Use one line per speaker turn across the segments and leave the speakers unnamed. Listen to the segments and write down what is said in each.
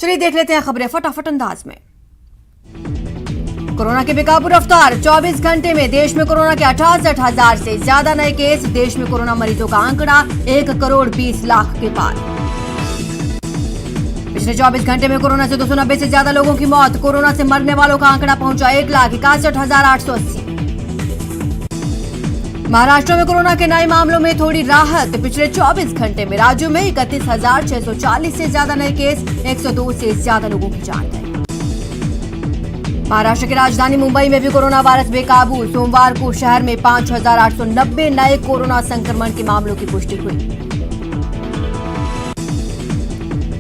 चलिए देख लेते हैं खबरें फटाफट अंदाज में। कोरोना की बेकाबू रफ्तार, 24 घंटे में देश में कोरोना के 68,000 से ज्यादा नए केस। देश में कोरोना मरीजों का आंकड़ा 1,20,00,000 के पार। पिछले 24 घंटे में कोरोना से 290 से ज्यादा लोगों की मौत। कोरोना से मरने वालों का आंकड़ा पहुंचा 1,61,880। महाराष्ट्र में कोरोना के नए मामलों में थोड़ी राहत। पिछले 24 घंटे में राज्य में 31,640 से ज्यादा नए केस, 102 से ज्यादा लोगों की जान गई। महाराष्ट्र की राजधानी मुंबई में भी कोरोना वायरस बेकाबू। सोमवार को शहर में 5,890 नए कोरोना संक्रमण के मामलों की पुष्टि हुई।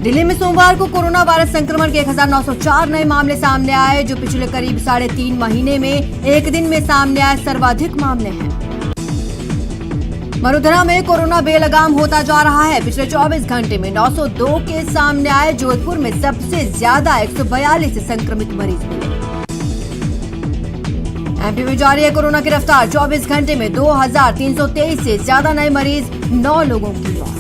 दिल्ली में सोमवार को कोरोना वायरस संक्रमण के 1,904 नए मामले सामने आए, जो पिछले करीब 3.5 महीने में एक दिन में सामने आए सर्वाधिक मामले हैं। वडोदरा में कोरोना बेलगाम होता जा रहा है। पिछले 24 घंटे में 902 केस सामने आए। जोधपुर में सबसे ज्यादा 142 संक्रमित मरीज मिले। एमपी में जारी है कोरोना की रफ्तार। 24 घंटे में 2,323 से ज्यादा नए मरीज, 9 लोगों की मौत।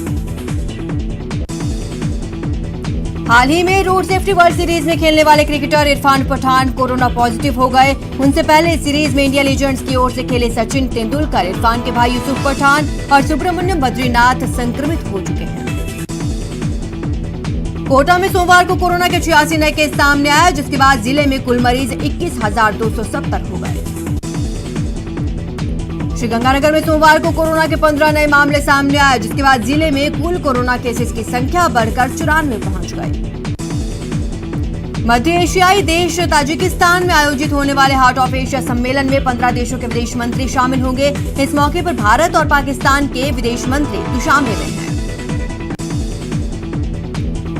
हाल ही में रोड सेफ्टी वर्ल्ड सीरीज में खेलने वाले cricketer Irfan Pathan corona positive हो गए। उनसे पहले इस सीरीज में इंडिया लीजेंड्स की ओर से खेले सचिन तेंदुलकर, इरफान के भाई यूसुफ पठान और सुब्रमण्यम बद्रीनाथ संक्रमित हो चुके हैं। कोटा में सोमवार को कोरोना के 86 नए केस सामने आए, जिसके बाद जिले में कुल मरीज 21,270 हो गए। श्रीगंगानगर में सोमवार को कोरोना के 15 नए मामले सामने आए, जिसके बाद जिले में कुल कोरोना केसेस की संख्या बढ़कर 94 पहुंच गई। मध्य एशियाई देश ताजिकिस्तान में आयोजित होने वाले हार्ट ऑफ एशिया सम्मेलन में 15 देशों के विदेश मंत्री शामिल होंगे। इस मौके पर भारत और पाकिस्तान के विदेश मंत्री दुशांबे में हैं।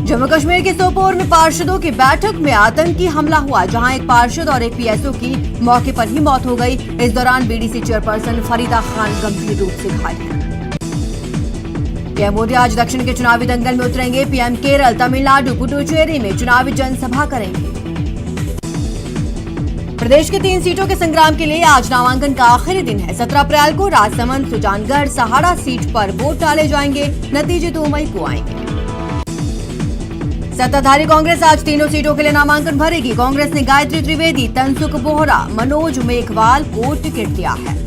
जम्मू कश्मीर के सोपोर में पार्षदों की बैठक में आतंकी हमला हुआ, जहां एक पार्षद और एक पीएसओ की मौके पर ही मौत हो गई। इस दौरान बीडीसी चेयरपर्सन फरीदा खान गंभीर रूप से घायल हैं। पीएम मोदी आज दक्षिण के चुनावी दंगल में उतरेंगे। पीएम केरल, तमिलनाडु, पुडुचेरी में चुनावी जनसभा करेंगे। प्रदेश के 3 सीटों के संग्राम के लिए आज नामांकन का आखिरी दिन है। 17 अप्रैल को राजसमंद, सुजानगढ़, सहाड़ा सीट पर वोट डाले जाएंगे। नतीजे 2 मई को आएंगे। सत्ताधारी कांग्रेस आज तीनों सीटों के लिए नामांकन भरेगी। कांग्रेस ने गायत्री त्रिवेदी, तनसुख बोहरा, मनोज मेघवाल को टिकट दिया है।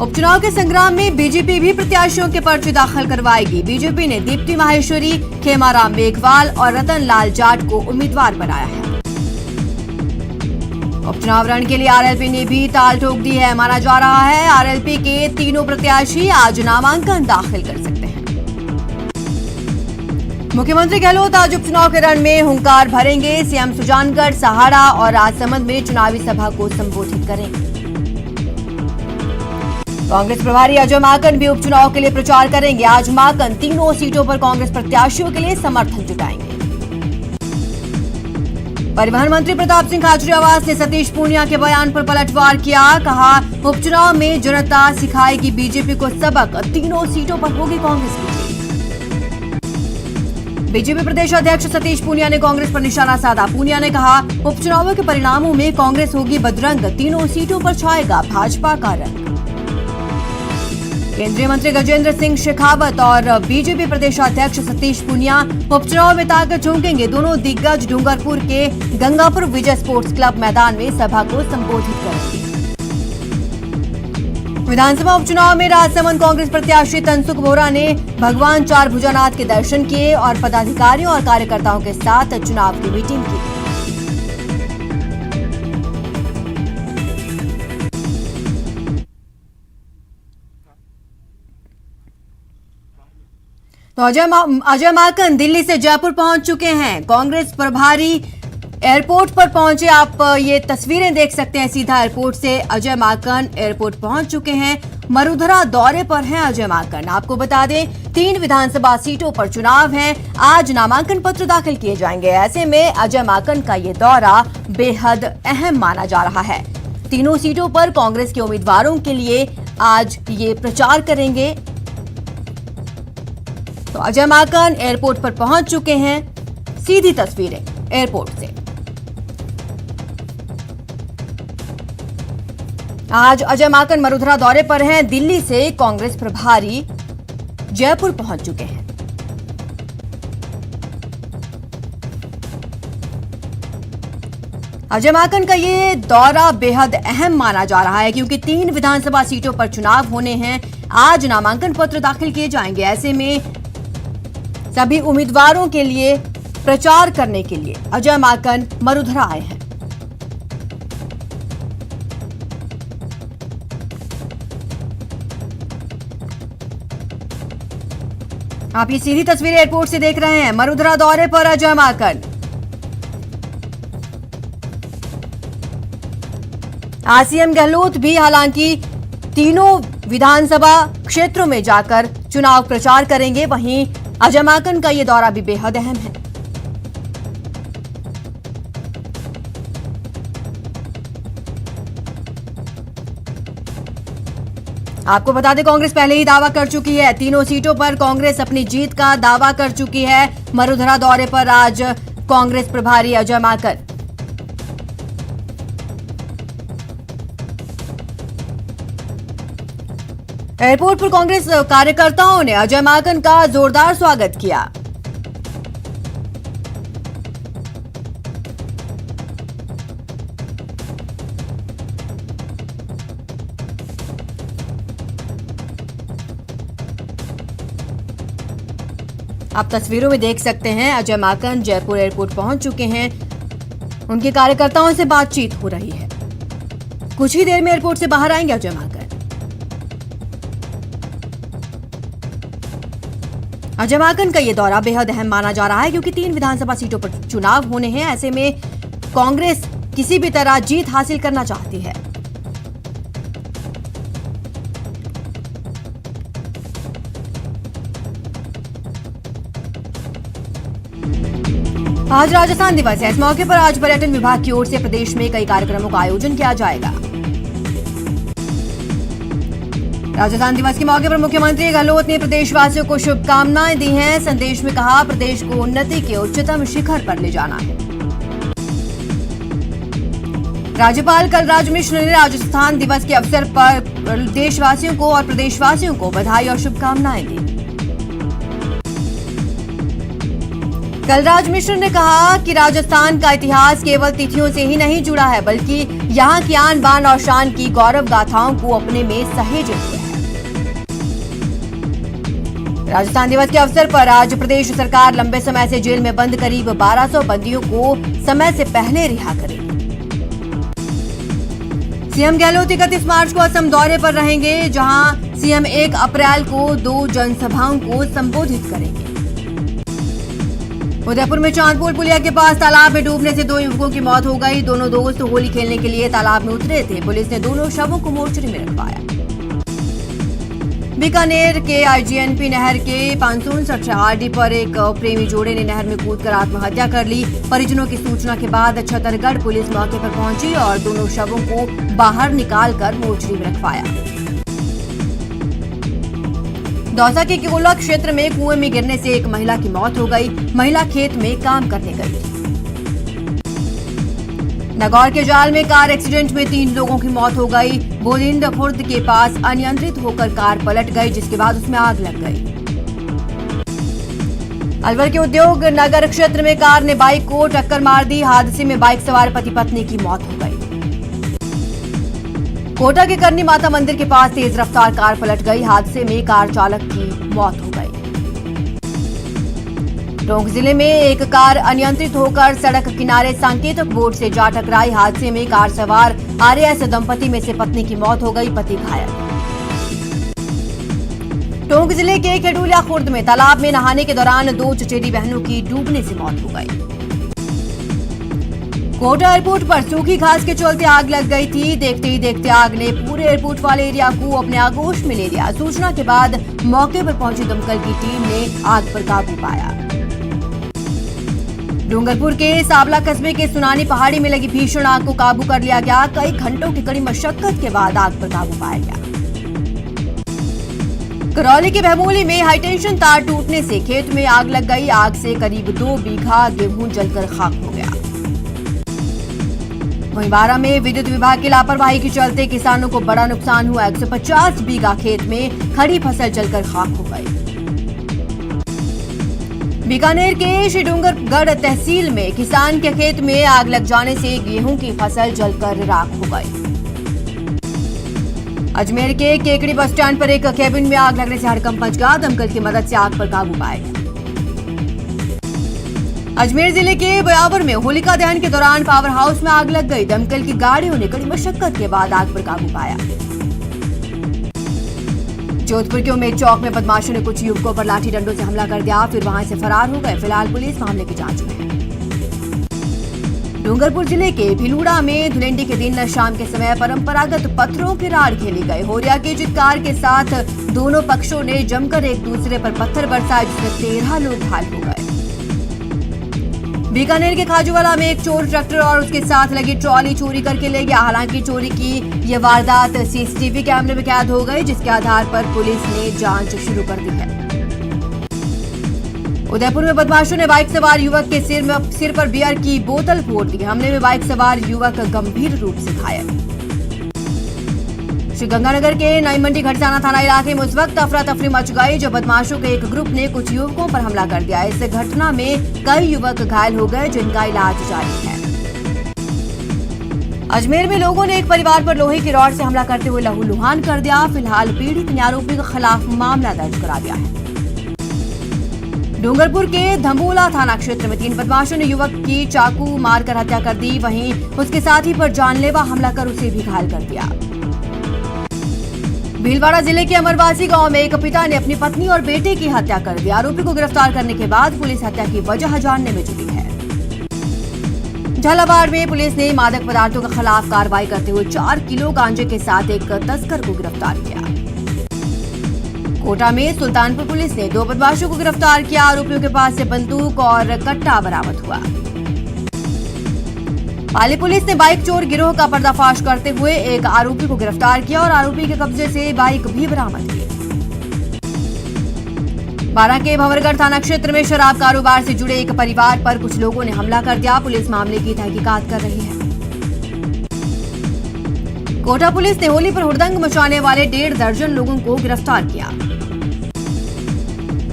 उपचुनाव के संग्राम में बीजेपी भी प्रत्याशियों के पर्चे दाखिल करवाएगी। बीजेपी ने दीप्ति माहेश्वरी, खेमाराम मेघवाल और रतन लाल जाट को उम्मीदवार बनाया है। उपचुनाव रण के लिए आरएलपी ने भी ताल ठोक दी है। माना जा रहा है आरएलपी के तीनों प्रत्याशी आज नामांकन दाखिल कर सकते हैं। मुख्यमंत्री गहलोत आज उपचुनाव के रण में हुंकार भरेंगे। सीएम सुजानगढ़, सहाड़ा और राजसमंद में चुनावी सभा को संबोधित करेंगे। कांग्रेस प्रभारी अजय माकन भी उपचुनाव के लिए प्रचार करेंगे। आज माकन तीनों सीटों पर कांग्रेस प्रत्याशियों के लिए समर्थन जुटाएंगे। परिवहन मंत्री प्रताप सिंह खाचरियावास ने सतीश पूनिया के बयान पर पलटवार किया। कहा, उपचुनाव में जनता सिखाएगी बीजेपी को सबक। तीनों सीटों पर होगी कांग्रेस की जीत। बीजेपी प्रदेश अध्यक्ष सतीश पूनिया ने कांग्रेस पर निशाना साधा। पूनिया ने कहा, उपचुनावों के परिणामों में कांग्रेस होगी बदरंग। तीनों सीटों पर छाएगा भाजपा का रंग। केंद्रीय मंत्री गजेंद्र सिंह शेखावत और बीजेपी प्रदेश अध्यक्ष सतीश पूनिया उपचुनाव में ताकत झोंकेंगे। दोनों दिग्गज डूंगरपुर के गंगापुर विजय स्पोर्ट्स क्लब मैदान में सभा को संबोधित करेंगे। विधानसभा उपचुनाव में राजसमंद कांग्रेस प्रत्याशी तनसुख बोहरा ने भगवान चार भुजानाथ के दर्शन किए और पदाधिकारियों और कार्यकर्ताओं के साथ चुनाव की मीटिंग की। तो अजय माकन दिल्ली से जयपुर पहुंच चुके हैं। कांग्रेस प्रभारी एयरपोर्ट पर पहुंचे। आप ये तस्वीरें देख सकते हैं। सीधा एयरपोर्ट से अजय माकन एयरपोर्ट पहुंच चुके हैं। मरुधरा दौरे पर हैं अजय माकन। आपको बता दें, 3 विधानसभा सीटों पर चुनाव है। आज नामांकन पत्र दाखिल किए जाएंगे। ऐसे में अजय माकन का ये दौरा बेहद अहम माना जा रहा है। तीनों सीटों पर कांग्रेस के उम्मीदवारों के लिए आज ये प्रचार करेंगे। तो अजय माकन एयरपोर्ट पर पहुंच चुके हैं। सीधी तस्वीरें एयरपोर्ट से। आज अजय माकन मरुधरा दौरे पर हैं। दिल्ली से कांग्रेस प्रभारी जयपुर पहुंच चुके हैं। अजय माकन का ये दौरा बेहद अहम माना जा रहा है क्योंकि 3 विधानसभा सीटों पर चुनाव होने हैं। आज नामांकन पत्र दाखिल किए जाएंगे। ऐसे में सभी उम्मीदवारों के लिए प्रचार करने के लिए अजय माकन मरुधरा आए हैं। आप ये सीधी तस्वीरें एयरपोर्ट से देख रहे हैं। मरुधरा दौरे पर अजय माकन। आज सीएम गहलोत भी हालांकि तीनों विधानसभा क्षेत्रों में जाकर चुनाव प्रचार करेंगे। वहीं अजय माकन का यह दौरा भी बेहद अहम है। आपको बता दें, कांग्रेस पहले ही दावा कर चुकी है। तीनों सीटों पर कांग्रेस अपनी जीत का दावा कर चुकी है। मरुधरा दौरे पर आज कांग्रेस प्रभारी अजय माकन। एयरपोर्ट पर कांग्रेस कार्यकर्ताओं ने अजय माकन का जोरदार स्वागत किया। आप तस्वीरों में देख सकते हैं, अजय माकन जयपुर एयरपोर्ट पहुंच चुके हैं। उनके कार्यकर्ताओं से बातचीत हो रही है। कुछ ही देर में एयरपोर्ट से बाहर आएंगे अजय माकन। अजय माकन का यह दौरा बेहद अहम माना जा रहा है क्योंकि 3 विधानसभा सीटों पर चुनाव होने हैं। ऐसे में कांग्रेस किसी भी तरह जीत हासिल करना चाहती है। आज राजस्थान दिवस है। इस मौके पर आज पर्यटन विभाग की ओर से प्रदेश में कई कार्यक्रमों का आयोजन किया जाएगा। राजस्थान दिवस के मौके पर मुख्यमंत्री गहलोत ने प्रदेशवासियों को शुभकामनाएं दी हैं। संदेश में कहा, प्रदेश को उन्नति के उच्चतम शिखर पर ले जाना है। राज्यपाल कलराज मिश्र ने राजस्थान दिवस के अवसर पर देशवासियों को और प्रदेशवासियों को बधाई और शुभकामनाएं दी। कलराज मिश्र ने कहा कि राजस्थान का इतिहास केवल तिथियों से ही नहीं जुड़ा है, बल्कि यहाँ की आन बान और शान की गौरव गाथाओं को अपने में सहेजे हुए है। राजस्थान दिवस के अवसर पर आज प्रदेश सरकार लंबे समय से जेल में बंद करीब 1200 बंदियों को समय से पहले रिहा करेगी। सीएम गहलोत 31 मार्च को असम दौरे पर रहेंगे, जहां सीएम 1 अप्रैल को 2 जनसभाओं को संबोधित करेंगे। उदयपुर में चांदपुर पुलिया के पास तालाब में डूबने से 2 युवकों की मौत हो गई। दोनों दोस्त होली खेलने के लिए तालाब में उतरे थे। पुलिस ने दोनों शवों को मोर्चरी में रखवाया। बीकानेर के आईजीएनपी नहर के 559 आरडी पर एक प्रेमी जोड़े ने नहर में कूदकर आत्महत्या कर ली। परिजनों की सूचना के बाद छतरगढ़ पुलिस मौके पर पहुंची और दोनों शवों को बाहर निकालकर मोर्चरी में रखवाया। दौसा के किगोला क्षेत्र में कुएं में गिरने से एक महिला की मौत हो गई। महिला खेत में काम करने गई थी। नागौर के जाल में कार एक्सीडेंट में 3 लोगों की मौत हो गई। बोदिंद खुर्द के पास अनियंत्रित होकर कार पलट गई, जिसके बाद उसमें आग लग गई। अलवर के उद्योग नगर क्षेत्र में कार ने बाइक को टक्कर मार दी। हादसे में बाइक सवार पति पत्नी की मौत हो गई। कोटा के करनी माता मंदिर के पास तेज रफ्तार कार पलट गई। हादसे में कार चालक की मौत हो गई। टोंक जिले में एक कार अनियंत्रित होकर सड़क किनारे सांकेतिक बोर्ड से जा टकराई। हादसे में कार सवार आरएएस दंपति में से पत्नी की मौत हो गई, पति घायल। टोंक जिले के खेडूलिया खुर्द में तालाब में नहाने के दौरान 2 चचेरी बहनों की डूबने से मौत हो गई। कोटा एयरपोर्ट पर सूखी घास के चलते आग लग गई थी। देखते ही देखते आग ने पूरे एयरपोर्ट वाले एरिया को अपने आगोश में ले लिया। सूचना के बाद मौके पर पहुंची दमकल की टीम ने आग पर काबू पाया। डूंगरपुर के सावला कस्बे के सुनानी पहाड़ी में लगी भीषण आग को काबू कर लिया गया। कई घंटों की कड़ी मशक्कत के बाद आग पर काबू पाया गया। करौली के भैमोली में हाईटेंशन तार टूटने से खेत में आग लग गई। आग से करीब 2 बीघा गेहूं जलकर खाक हो गया। वहीं बारां में विद्युत विभाग की लापरवाही के चलते किसानों को बड़ा नुकसान हुआ। 150 बीघा खेत में खड़ी फसल जलकर खाक हो गई। बीकानेर के श्रीडूंगरगढ़ तहसील में किसान के खेत में आग लग जाने से गेहूं की फसल जलकर राख हो गई। अजमेर के केकड़ी बस स्टैंड पर एक केबिन में आग लगने से हड़कंप मच गया। दमकल की मदद से आग पर काबू पाया गया। अजमेर जिले के बयावर में होलिका दहन के दौरान पावर हाउस में आग लग गई। दमकल की गाड़ियों ने कड़ी मशक्कत के बाद आग पर काबू पाया। जोधपुर के उमेद चौक में बदमाशों ने कुछ युवकों पर लाठी डंडों से हमला कर दिया, फिर वहां से फरार हो गए। फिलहाल पुलिस मामले की जांच में है। डूंगरपुर जिले के भिलूड़ा में धुलेंडी के दिन शाम के समय परंपरागत पत्थरों की राड़ खेली गई। होरिया की चित्कार के साथ दोनों पक्षों ने जमकर एक दूसरे पर पत्थर बरसाए, जिसमें 13 लोग घायल हो गए। बीकानेर के खाजूवाला में एक चोर ट्रैक्टर और उसके साथ लगी ट्रॉली चोरी करके ले गया। हालांकि चोरी की यह वारदात सीसीटीवी कैमरे में कैद हो गई, जिसके आधार पर पुलिस ने जांच शुरू कर दी है। उदयपुर में बदमाशों ने बाइक सवार युवक के सिर पर बियर की बोतल फोड़ दी। हमले में बाइक सवार युवक गंभीर रूप से घायल। श्रीगंगानगर के नई मंडी घटसाना थाना इलाके में उस वक्त अफरा तफरी मच गई जब बदमाशों के एक ग्रुप ने कुछ युवकों पर हमला कर दिया। इस घटना में कई युवक घायल हो गए, जिनका इलाज जारी है। अजमेर में लोगों ने एक परिवार पर लोहे की रॉड से हमला करते हुए लहूलुहान कर दिया। फिलहाल पीड़ित ने आरोपी के खिलाफ मामला दर्ज करा दिया है। डूंगरपुर के धमोला थाना क्षेत्र में 3 बदमाशों ने युवक की चाकू मारकर हत्या कर दी। वहीं उसके साथी पर जानलेवा हमला कर उसे भी घायल कर दिया। भीलवाड़ा जिले के अमरवासी गांव में एक पिता ने अपनी पत्नी और बेटे की हत्या कर दी। आरोपी को गिरफ्तार करने के बाद पुलिस हत्या की वजह जानने में जुटी है। झालावाड़ में पुलिस ने मादक पदार्थों के खिलाफ कार्रवाई करते हुए 4 किलो गांजे के साथ एक तस्कर को गिरफ्तार किया। कोटा में सुल्तानपुर पुलिस ने 2 बदमाशों को गिरफ्तार किया। आरोपियों के पास से बंदूक और कट्टा बरामद हुआ। पाली पुलिस ने बाइक चोर गिरोह का पर्दाफाश करते हुए एक आरोपी को गिरफ्तार किया और आरोपी के कब्जे से बाइक भी बरामद की। बारां के भंवरगढ़ थाना क्षेत्र में शराब कारोबार से जुड़े एक परिवार पर कुछ लोगों ने हमला कर दिया। पुलिस मामले की तहकीकात कर रही है। कोटा पुलिस ने होली पर हुड़दंग मचाने वाले 1.5 दर्जन लोगों को गिरफ्तार किया।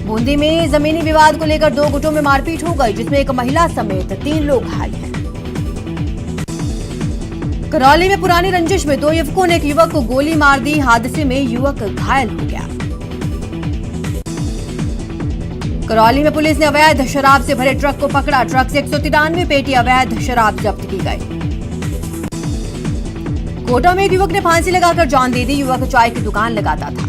बूंदी में जमीनी विवाद को लेकर 2 गुटों में मारपीट हो गई, जिसमें एक महिला समेत 3 लोग घायल हैं। करौली में पुरानी रंजिश में 2 युवकों ने एक युवक को गोली मार दी। हादसे में युवक घायल हो गया। करौली में पुलिस ने अवैध शराब से भरे ट्रक को पकड़ा। ट्रक से 193 पेटी अवैध शराब जब्त की गई। कोटा में एक युवक ने फांसी लगाकर जान दे दी। युवक चाय की दुकान लगाता था।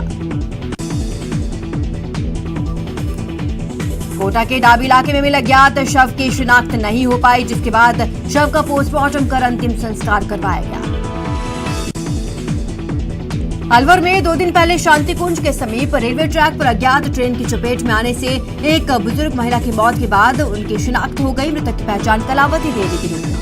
कोटा के डाबी इलाके में मिला अज्ञात शव की शिनाख्त नहीं हो पाई, जिसके बाद शव का पोस्टमार्टम कर अंतिम संस्कार करवाया गया। अलवर में 2 दिन पहले शांति कुंज के समीप रेलवे ट्रैक पर अज्ञात ट्रेन की चपेट में आने से एक बुजुर्ग महिला की मौत के बाद उनकी शिनाख्त हो गई। मृतक की पहचान कलावती देवी की रूप में।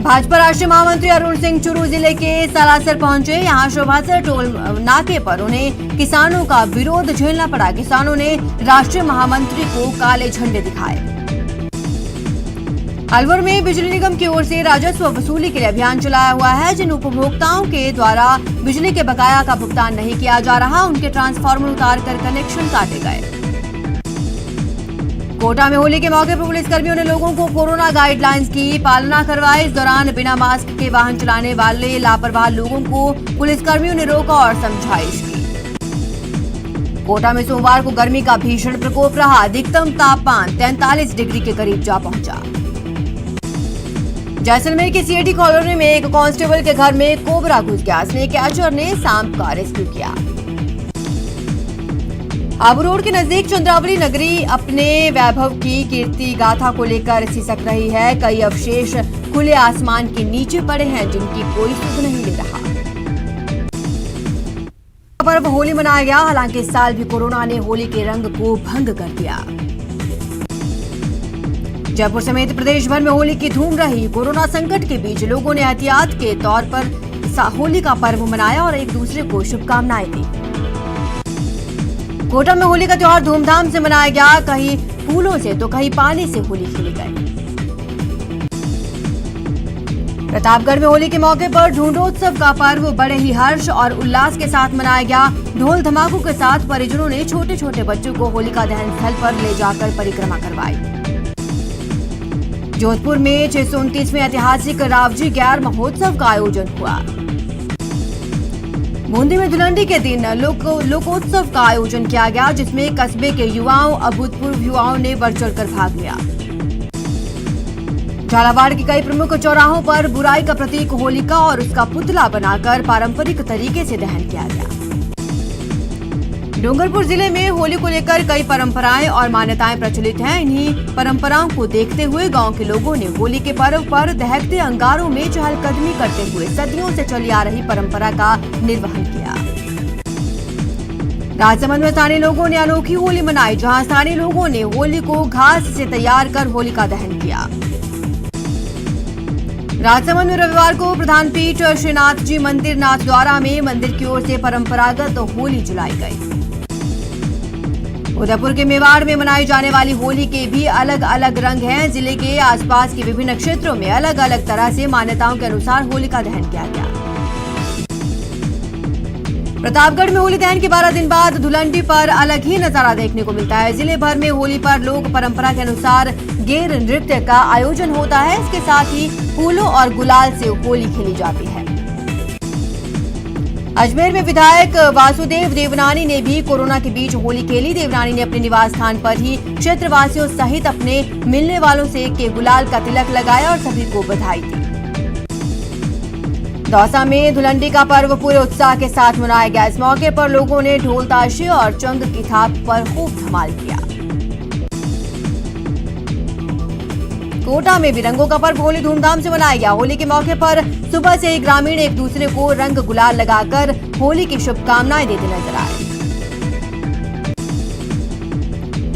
भाजपा राष्ट्रीय महामंत्री अरुण सिंह चुरू जिले के सालासर पहुंचे। यहां शोभासर टोल नाके पर उन्हें किसानों का विरोध झेलना पड़ा। किसानों ने राष्ट्रीय महामंत्री को काले झंडे दिखाए। अलवर में बिजली निगम की ओर से राजस्व वसूली के लिए अभियान चलाया हुआ है। जिन उपभोक्ताओं के द्वारा बिजली के बकाया का भुगतान नहीं किया जा रहा, उनके ट्रांसफार्मर उतारकर कनेक्शन काटे गए। कोटा में होली के मौके पर पुलिसकर्मियों ने लोगों को कोरोना गाइडलाइंस की पालना करवाई। इस दौरान बिना मास्क के वाहन चलाने वाले लापरवाह लोगों को पुलिसकर्मियों ने रोका और समझाइश की। कोटा में सोमवार को गर्मी का भीषण प्रकोप रहा। अधिकतम तापमान 43 डिग्री के करीब जा पहुंचा। जैसलमेर की सीएटी कॉलोनी में एक कांस्टेबल के घर में कोबरा घुस गया। स्नेक कैचर ने सांप का रेस्क्यू किया। आबू रोड के नजदीक चंद्रावली नगरी अपने वैभव की कीर्ति गाथा को लेकर सिसक रही है। कई अवशेष खुले आसमान के नीचे पड़े हैं, जिनकी कोई सुध नहीं ले रहा। पर्व होली मनाया गया। हालांकि इस साल भी कोरोना ने होली के रंग को भंग कर दिया। जयपुर समेत प्रदेश भर में होली की धूम रही। कोरोना संकट के बीच लोगों ने एहतियात के तौर पर होली का पर्व मनाया और एक दूसरे को शुभकामनाएं दी। कोटा में होली का त्योहार धूमधाम से मनाया गया। कहीं फूलों से तो कहीं पानी से होली खेली गई। प्रतापगढ़ में होली के मौके पर ढूंढोत्सव का पर्व बड़े ही हर्ष और उल्लास के साथ मनाया गया। ढोल धमाकों के साथ परिजनों ने छोटे छोटे बच्चों को होलिका दहन स्थल पर ले जाकर परिक्रमा करवाई। जोधपुर में 629वें ऐतिहासिक रावजी गैर महोत्सव का आयोजन हुआ। बूंदी में धुलंडी के दिन लोकोत्सव का आयोजन किया गया, जिसमें कस्बे के युवाओं अभूतपूर्व युवाओं ने बढ़ चढ़कर भाग लिया। झालावाड़ के कई प्रमुख चौराहों पर बुराई का प्रतीक होलिका और उसका पुतला बनाकर पारंपरिक तरीके से दहन किया गया। डूंगरपुर जिले में होली को लेकर कई परंपराएं और मान्यताएं प्रचलित हैं। इन्हीं परंपराओं को देखते हुए गांव के लोगों ने होली के पर्व पर दहकते अंगारों में चहलकदमी करते हुए सदियों से चली आ रही परंपरा का निर्वहन किया। राजसमंद में स्थानीय लोगों ने अनोखी होली मनाई, जहां स्थानीय लोगों ने होली को घास से तैयार कर होली का दहन किया। राजसमंद में रविवार को प्रधान पीठ श्रीनाथ जी मंदिर नाथद्वारा में मंदिर की ओर से परंपरागत होली जलाई गई। उदयपुर के मेवाड़ में मनाई जाने वाली होली के भी अलग अलग रंग हैं। जिले के आसपास के विभिन्न क्षेत्रों में अलग अलग तरह से मान्यताओं के अनुसार होली का दहन किया गया। प्रतापगढ़ में होली दहन के 12 दिन बाद धुलंडी पर अलग ही नजारा देखने को मिलता है। जिले भर में होली पर लोक परंपरा के अनुसार गेर नृत्य का आयोजन होता है। इसके साथ ही फूलों और गुलाल से होली खेली जाती है। अजमेर में विधायक वासुदेव देवनानी ने भी कोरोना के बीच होली खेली। देवनानी ने अपने निवास स्थान पर ही क्षेत्रवासियों सहित अपने मिलने वालों से के गुलाल का तिलक लगाया और सभी को बधाई दी। दौसा में धुलंडी का पर्व पूरे उत्साह के साथ मनाया गया। इस मौके पर लोगों ने ढोल ताशे और चंग की थाप पर खूब धमाल किया। कोटा में भी रंगों का पर्व होली धूमधाम से मनाया गया। होली के मौके पर सुबह से ही ग्रामीण एक दूसरे को रंग गुलाल लगाकर होली की शुभकामनाएं देते नजर आए।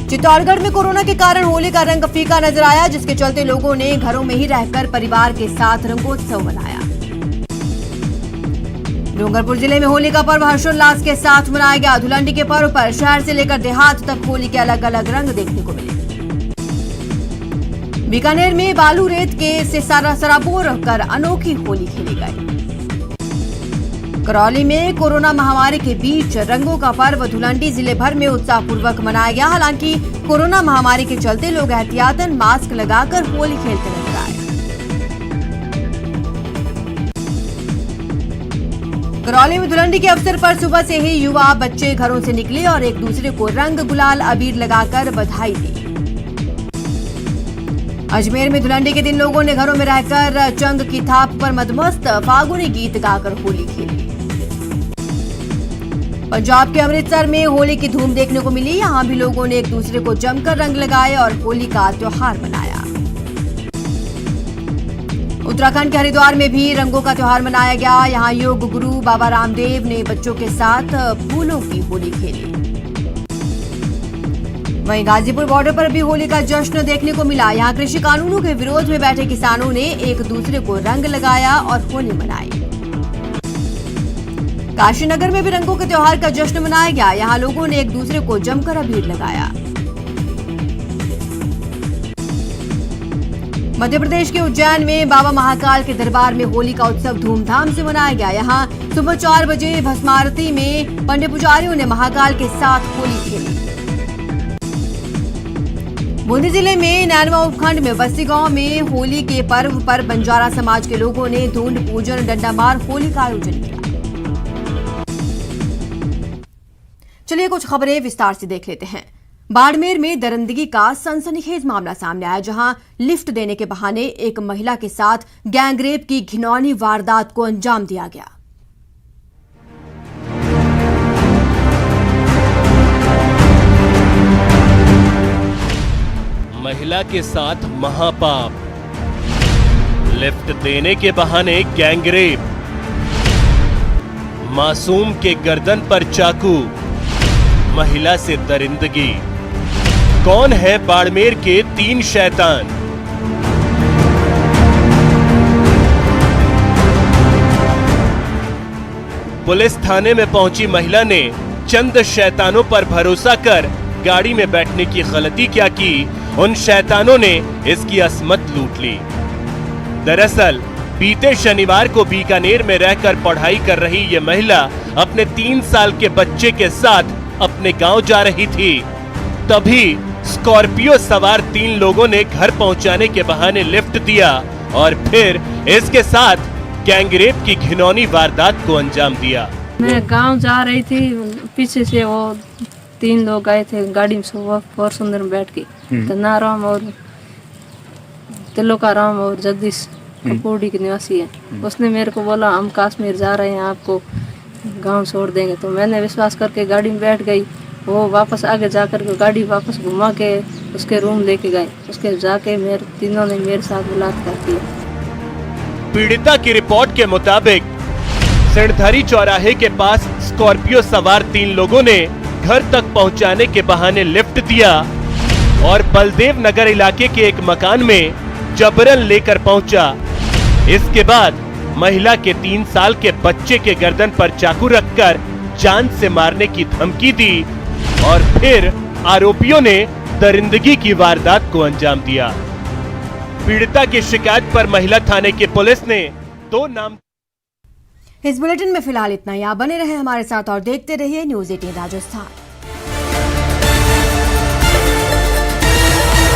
चित्तौड़गढ़ में कोरोना के कारण होली का रंग फीका नजर आया, जिसके चलते लोगों ने घरों में ही रहकर परिवार के साथ रंगोत्सव मनाया। डूंगरपुर जिले में होली का पर्व हर्षोल्लास के साथ मनाया गया। धुलंडी के पर्व पर शहर से लेकर देहात तक होली के अलग अलग रंग देखने को मिले। बीकानेर में बालू रेत के से सराबोर कर अनोखी होली खेली गई। करौली में कोरोना महामारी के बीच रंगों का पर्व धुलंडी जिले भर में उत्साहपूर्वक मनाया गया। हालांकि कोरोना महामारी के चलते लोग एहतियातन मास्क लगाकर होली खेलते नजर आए। करौली में धुलंडी के अवसर पर सुबह से ही युवा बच्चे घरों से निकले और एक दूसरे को रंग गुलाल अबीर लगाकर बधाई दी। अजमेर में धुलंडी के दिन लोगों ने घरों में रहकर चंग की थाप पर मदमस्त फागुनी गीत गाकर होली खेली। पंजाब के अमृतसर में होली की धूम देखने को मिली। यहां भी लोगों ने एक दूसरे को जमकर रंग लगाए और होली का त्योहार मनाया। उत्तराखंड के हरिद्वार में भी रंगों का त्योहार मनाया गया। यहां योग गुरु बाबा रामदेव ने बच्चों के साथ फूलों की होली खेली। वहीं गाजीपुर बॉर्डर पर भी होली का जश्न देखने को मिला। यहां कृषि कानूनों के विरोध में बैठे किसानों ने एक दूसरे को रंग लगाया और होली मनाई। काशीनगर में भी रंगों के त्योहार का जश्न मनाया गया। यहां लोगों ने एक दूसरे को जमकर अबीर लगाया। मध्य प्रदेश के उज्जैन में बाबा महाकाल के दरबार में होली का उत्सव धूमधाम से मनाया गया। यहां सुबह 4 बजे भस्मारती में पंडित पुजारियों ने महाकाल के साथ होली खेली। बूंदी जिले में नैनवा उपखंड में बस्ती गांव में होली के पर्व पर बंजारा समाज के लोगों ने धूंड पूजन डंडामार होली का आयोजन किया। चलिए कुछ खबरें विस्तार से देख लेते हैं। बाड़मेर में दरिंदगी का सनसनीखेज मामला सामने आया, जहां लिफ्ट देने के बहाने एक महिला के साथ गैंगरेप की घिनौनी वारदात को अंजाम दिया गया।
महिला के साथ महापाप, लिफ्ट देने के बहाने गैंगरेप, मासूम के गर्दन पर चाकू, महिला से दरिंदगी। कौन है बाड़मेर के 3 शैतान? पुलिस थाने में पहुंची महिला ने चंद शैतानों पर भरोसा कर गाड़ी में बैठने की गलती क्या की, उन शैतानों ने इसकी असमत लूट ली। दरअसल बीते शनिवार को बीकानेर में रहकर पढ़ाई कर रही ये महिला अपने 3 साल के बच्चे के साथ अपने गांव जा रही थी। तभी स्कॉर्पियो सवार 3 लोगों ने घर पहुंचाने के बहाने लिफ्ट दिया और फिर इसके साथ गैंगरेप की घिनौनी वारदात को अंजाम दिया।
मैं गांव जा रही थी, पीछे से वो 3 लोग आए थे गाड़ी में, सुबह फॉर्च्यूनर में बैठ के, धनाराम और तिलोकाराम और जगदीश कपूड़ी के निवासी है। उसने मेरे को बोला हम कश्मीर जा रहे हैं, आपको गांव छोड़ देंगे। तो मैंने विश्वास करके गाड़ी में बैठ गई। वो वापस आगे जाकर के गाड़ी वापस घुमा के उसके रूम लेके गए। उसके जाके मेरे तीनों ने मेरे साथ बलात्कार किया।
पीड़िता की रिपोर्ट के मुताबिक सिणधरी चौराहे के पास स्कॉर्पियो सवार 3 लोगों ने घर तक पहुंचाने के बहाने लिफ्ट दिया और बलदेव नगर इलाके के एक मकान में जबरन लेकर पहुंचा। इसके बाद महिला के 3 साल के बच्चे के गर्दन पर चाकू रखकर जान से मारने की धमकी दी और फिर आरोपियों ने दरिंदगी की वारदात को अंजाम दिया। पीड़िता की शिकायत पर महिला थाने की पुलिस ने 2 नाम।
इस बुलेटिन में फिलहाल इतना ही। आप बने रहे हमारे साथ और देखते रहिए न्यूज़ 18 राजस्थान।